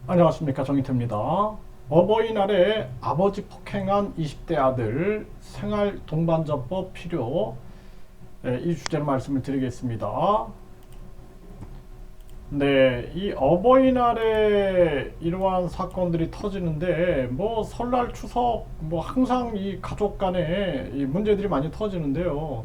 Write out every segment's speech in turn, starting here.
안녕하십니까, 정희태입니다. 어버이날에 아버지 폭행한 20대 아들 생활 동반자법 필요, 이 주제로 말씀을 드리겠습니다. 네, 이 어버이날에 이러한 사건들이 터지는데 뭐 설날 추석 뭐 항상 이 가족 간에 이 문제들이 많이 터지는데요.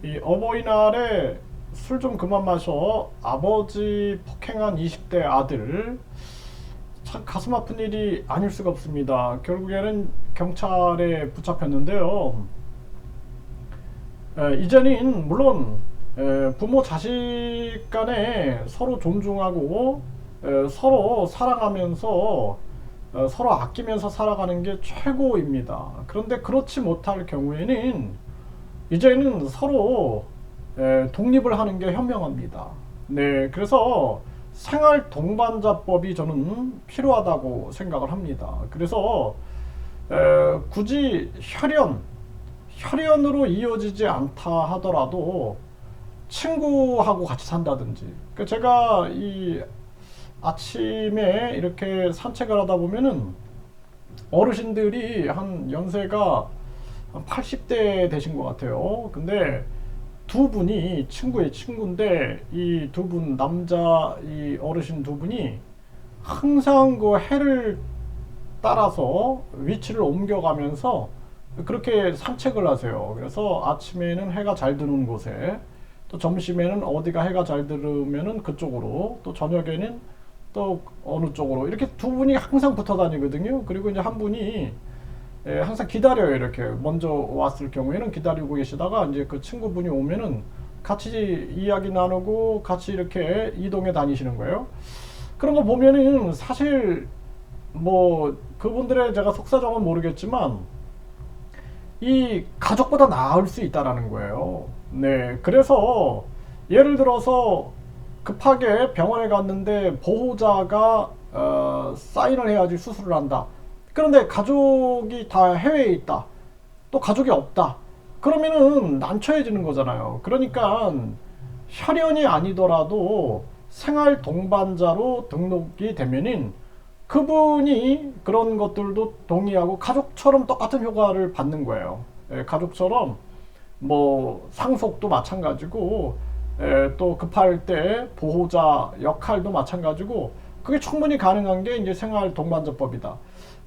이 어버이날에 술 좀 그만 마셔 아버지 폭행한 20대 아들, 참 가슴 아픈 일이 아닐 수가 없습니다. 결국에는 경찰에 붙잡혔는데요. 이제는 물론 부모 자식 간에 서로 존중하고 서로 사랑하면서 서로 아끼면서 살아가는 게 최고입니다. 그런데 그렇지 못할 경우에는 이제는 서로 독립을 하는 게 현명합니다. 네, 그래서 생활 동반자법이 저는 필요하다고 생각을 합니다. 그래서 굳이 혈연으로 이어지지 않다 하더라도 친구하고 같이 산다든지. 그 제가 이 아침에 이렇게 산책을 하다 보면은 어르신들이 한 연세가 한 80대 되신 것 같아요. 근데 두 분이 친구의 친구인데 이 두 분 남자 이 어르신 두 분이 항상 그 해를 따라서 위치를 옮겨가면서 그렇게 산책을 하세요. 그래서 아침에는 해가 잘 드는 곳에, 또 점심에는 어디가 해가 잘 들으면은 그쪽으로, 또 저녁에는 또 어느 쪽으로, 이렇게 두 분이 항상 붙어 다니거든요. 그리고 이제 한 분이 항상 기다려요. 이렇게 먼저 왔을 경우에는 기다리고 계시다가 이제 그 친구분이 오면은 같이 이야기 나누고 같이 이렇게 이동해 다니시는 거예요. 그런 거 보면은 사실 뭐 그분들의 제가 속사정은 모르겠지만 이 가족보다 나을 수 있다라는 거예요. 네, 그래서 예를 들어서 급하게 병원에 갔는데 보호자가 사인을 해야지 수술을 한다. 그런데 가족이 다 해외에 있다. 또 가족이 없다. 그러면은 난처해지는 거잖아요. 그러니까 혈연이 아니더라도 생활 동반자로 등록이 되면은 그분이 그런 것들도 동의하고 가족처럼 똑같은 효과를 받는 거예요. 가족처럼 뭐 상속도 마찬가지고 또 급할 때 보호자 역할도 마찬가지고 그게 충분히 가능한 게 이제 생활 동반자법이다.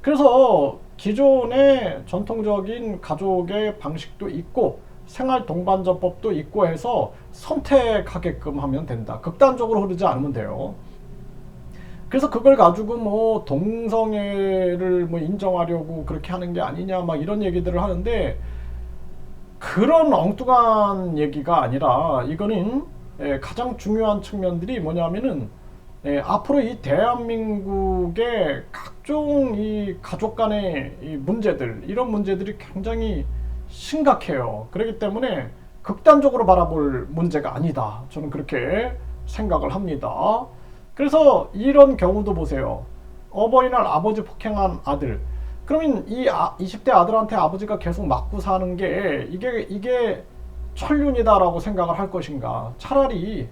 그래서 기존의 전통적인 가족의 방식도 있고 생활 동반자법도 있고 해서 선택하게끔 하면 된다. 극단적으로 흐르지 않으면 돼요. 그래서 그걸 가지고 뭐 동성애를 뭐 인정하려고 그렇게 하는 게 아니냐 막 이런 얘기들을 하는데, 그런 엉뚱한 얘기가 아니라 이거는 가장 중요한 측면들이 뭐냐면은 앞으로 이 대한민국의 각종 이 가족 간의 이 문제들, 이런 문제들이 굉장히 심각해요. 그렇기 때문에 극단적으로 바라볼 문제가 아니다. 저는 그렇게 생각을 합니다. 그래서 이런 경우도 보세요. 어버이날 아버지 폭행한 아들. 그러면 이 20대 아들한테 아버지가 계속 맞고 사는 게 이게 천륜이다라고 생각을 할 것인가. 차라리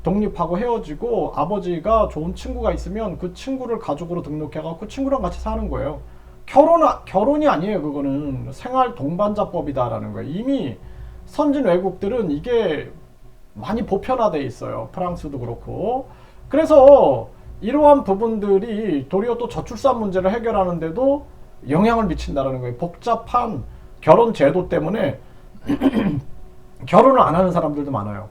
독립하고 헤어지고 아버지가 좋은 친구가 있으면 그 친구를 가족으로 등록해갖고 그 친구랑 같이 사는 거예요. 결혼이 아니에요. 그거는 생활 동반자법이다라는 거예요. 이미 선진 외국들은 이게 많이 보편화돼 있어요. 프랑스도 그렇고. 그래서 이러한 부분들이 도리어 또 저출산 문제를 해결하는데도 영향을 미친다라는 거예요. 복잡한 결혼 제도 때문에 결혼을 안 하는 사람들도 많아요.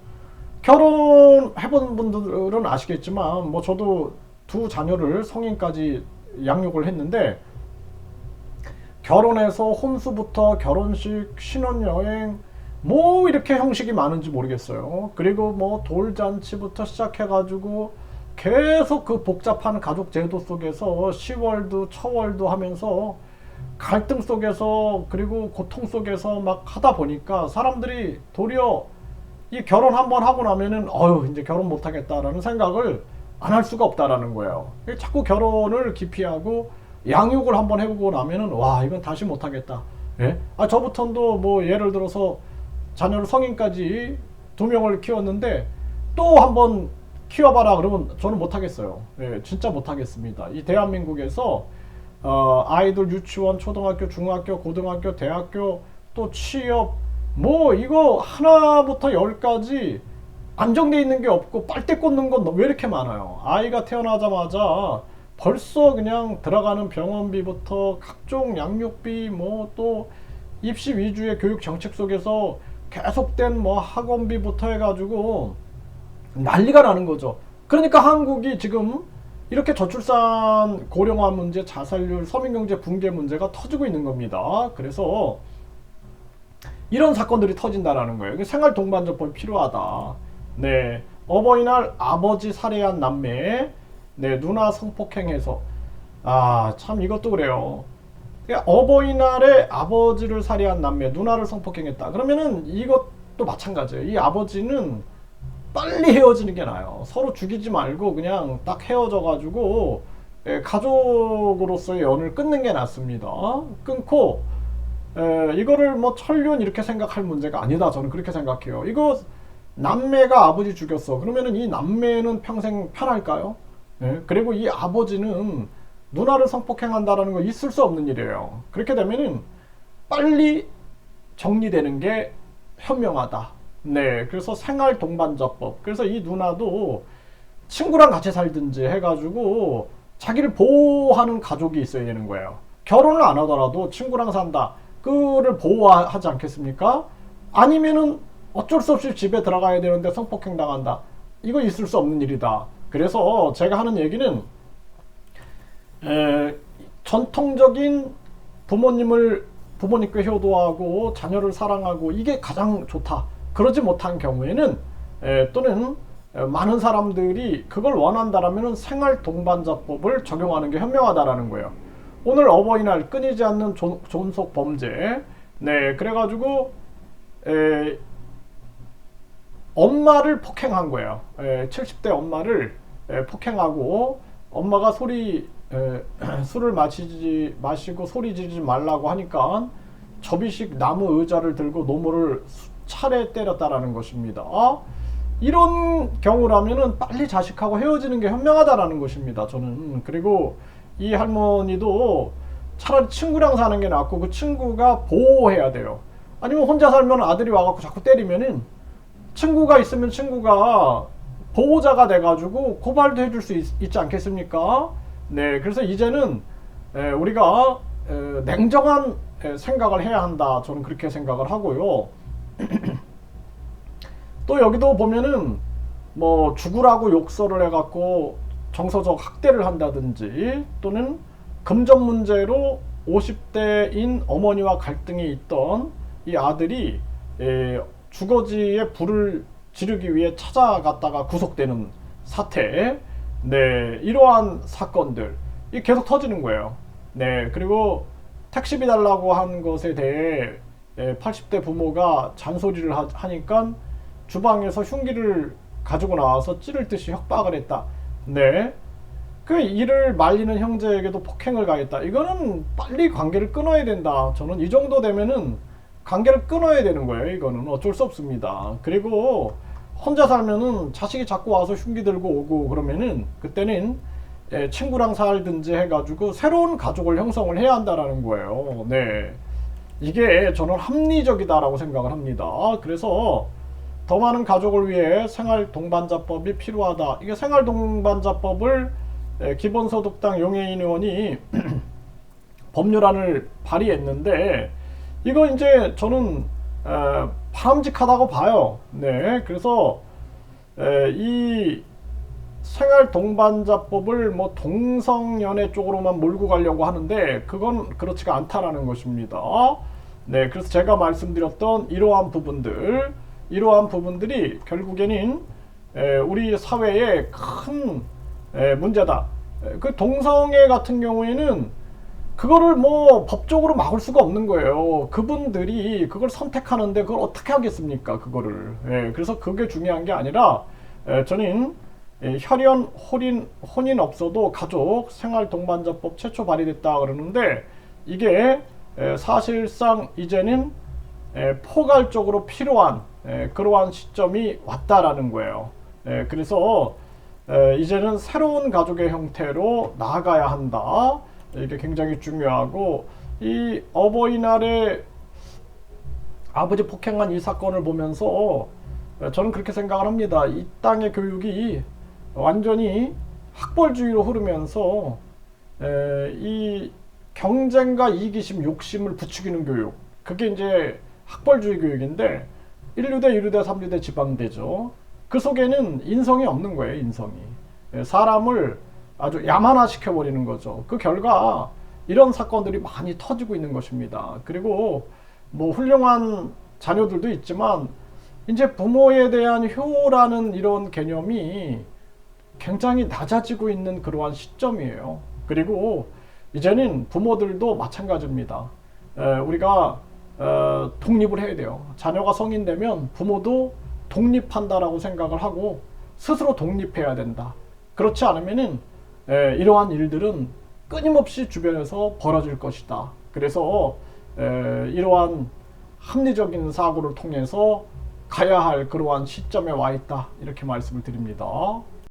결혼해본 분들은 아시겠지만 뭐 저도 두 자녀를 성인까지 양육을 했는데, 결혼해서 혼수부터 결혼식, 신혼여행 뭐 이렇게 형식이 많은지 모르겠어요. 그리고 뭐 돌잔치부터 시작해가지고 계속 그 복잡한 가족 제도 속에서 시월도 처월도 하면서 갈등 속에서 그리고 고통 속에서 막 하다 보니까 사람들이 도리어 이 결혼 한번 하고 나면은 이제 결혼 못 하겠다라는 생각을 안 할 수가 없다라는 거예요. 자꾸 결혼을 기피하고 양육을 한번 해보고 나면은 와, 이건 다시 못 하겠다. 예? 저부터도 뭐 예를 들어서 자녀를 성인까지 두 명을 키웠는데 또 한번 키워봐라 그러면 저는 못하겠어요. 예, 진짜 못하겠습니다. 이 대한민국에서 아이들 유치원, 초등학교, 중학교, 고등학교, 대학교, 또 취업, 뭐 이거 하나부터 열까지 안정돼 있는 게 없고 빨대 꽂는 건 왜 이렇게 많아요. 아이가 태어나자마자 벌써 그냥 들어가는 병원비부터 각종 양육비, 뭐 또 입시 위주의 교육 정책 속에서 계속된 뭐 학원비부터 해가지고 난리가 나는 거죠. 그러니까 한국이 지금 이렇게 저출산, 고령화 문제, 자살률, 서민경제 붕괴 문제가 터지고 있는 겁니다. 그래서 이런 사건들이 터진다라는 거예요. 생활 동반자법이 필요하다. 네, 어버이날 아버지 살해한 남매, 네, 누나 성폭행해서, 참 이것도 그래요. 그러니까 어버이날에 아버지를 살해한 남매, 누나를 성폭행했다. 그러면은 이것도 마찬가지예요. 이 아버지는 빨리 헤어지는 게 나아요. 서로 죽이지 말고 그냥 딱 헤어져가지고 가족으로서의 연을 끊는 게 낫습니다. 끊고 이거를 뭐 천륜 이렇게 생각할 문제가 아니다. 저는 그렇게 생각해요. 이거 남매가 아버지 죽였어. 그러면은 이 남매는 평생 편할까요? 그리고 이 아버지는 누나를 성폭행한다라는 거 있을 수 없는 일이에요. 그렇게 되면은 빨리 정리되는 게 현명하다. 네, 그래서 생활 동반자법. 그래서 이 누나도 친구랑 같이 살든지 해가지고 자기를 보호하는 가족이 있어야 되는 거예요. 결혼을 안 하더라도 친구랑 산다. 그를 보호하지 않겠습니까? 아니면은 어쩔 수 없이 집에 들어가야 되는데 성폭행 당한다. 이거 있을 수 없는 일이다. 그래서 제가 하는 얘기는 전통적인 부모님께 효도하고 자녀를 사랑하고 이게 가장 좋다. 그러지 못한 경우에는 또는 많은 사람들이 그걸 원한다라면 생활 동반자법을 적용하는 게 현명하다라는 거예요. 오늘 어버이날 끊이지 않는 존속 범죄. 네, 그래가지고 엄마를 폭행한 거예요. 70대 엄마를 폭행하고 엄마가 술을 마시고 소리 지르지 말라고 하니까 접이식 나무 의자를 들고 노모를 차례 때렸다라는 것입니다. 이런 경우라면은 빨리 자식하고 헤어지는 게 현명하다라는 것입니다. 저는. 그리고 이 할머니도 차라리 친구랑 사는 게 낫고 그 친구가 보호해야 돼요. 아니면 혼자 살면 아들이 와갖고 자꾸 때리면은 친구가 있으면 친구가 보호자가 돼가지고 고발도 해줄 수 있지 않겠습니까? 네, 그래서 이제는 우리가 냉정한 생각을 해야 한다. 저는 그렇게 생각을 하고요. 또 여기도 보면은 뭐 죽으라고 욕설을 해갖고 정서적 학대를 한다든지 또는 금전 문제로 50대인 어머니와 갈등이 있던 이 아들이 주거지에 불을 지르기 위해 찾아갔다가 구속되는 사태. 네, 이러한 사건들 이 계속 터지는 거예요. 네, 그리고 택시비 달라고 한 것에 대해 80대 부모가 잔소리를 하니까 주방에서 흉기를 가지고 나와서 찌를 듯이 협박을 했다. 네, 그 이를 말리는 형제에게도 폭행을 가했다. 이거는 빨리 관계를 끊어야 된다. 저는 이 정도 되면은 관계를 끊어야 되는 거예요. 이거는 어쩔 수 없습니다. 그리고 혼자 살면은 자식이 자꾸 와서 흉기 들고 오고 그러면은 그때는 친구랑 살든지 해가지고 새로운 가족을 형성을 해야 한다라는 거예요. 네, 이게 저는 합리적이다라고 생각을 합니다. 그래서 더 많은 가족을 위해 생활 동반자법이 필요하다. 이게 생활 동반자법을 기본소득당 용해인 의원이 법률안을 발의했는데 이거 이제 저는 바람직하다고 봐요. 네, 그래서 이 생활 동반자법을 뭐 동성연애 쪽으로만 몰고 가려고 하는데 그건 그렇지가 않다라는 것입니다. 네, 그래서 제가 말씀드렸던 이러한 부분들이 결국에는 우리 사회의 큰 문제다. 그 동성애 같은 경우에는 그거를 뭐 법적으로 막을 수가 없는 거예요. 그분들이 그걸 선택하는데 그걸 어떻게 하겠습니까? 그거를. 그래서 그게 중요한 게 아니라 저는 혈연, 혼인 없어도 가족 생활 동반자법 최초 발의됐다 그러는데 이게 사실상 이제는 포괄적으로 필요한 그러한 시점이 왔다라는 거예요. 그래서 이제는 새로운 가족의 형태로 나아가야 한다. 이게 굉장히 중요하고, 이 어버이날에 아버지 폭행한 이 사건을 보면서 저는 그렇게 생각을 합니다. 이 땅의 교육이 완전히 학벌주의로 흐르면서 이 경쟁과 이기심, 욕심을 부추기는 교육, 그게 이제 학벌주의 교육인데 1류대, 2류대, 3류대 지방대죠. 그 속에는 인성이 없는 거예요. 인성이. 사람을 아주 야만화 시켜버리는 거죠. 그 결과 이런 사건들이 많이 터지고 있는 것입니다. 그리고 뭐 훌륭한 자녀들도 있지만 이제 부모에 대한 효라는 이런 개념이 굉장히 낮아지고 있는 그러한 시점이에요. 그리고 이제는 부모들도 마찬가지입니다. 우리가 독립을 해야 돼요. 자녀가 성인 되면 부모도 독립한다라고 생각을 하고 스스로 독립해야 된다. 그렇지 않으면은 이러한 일들은 끊임없이 주변에서 벌어질 것이다. 그래서 이러한 합리적인 사고를 통해서 가야 할 그러한 시점에 와 있다. 이렇게 말씀을 드립니다.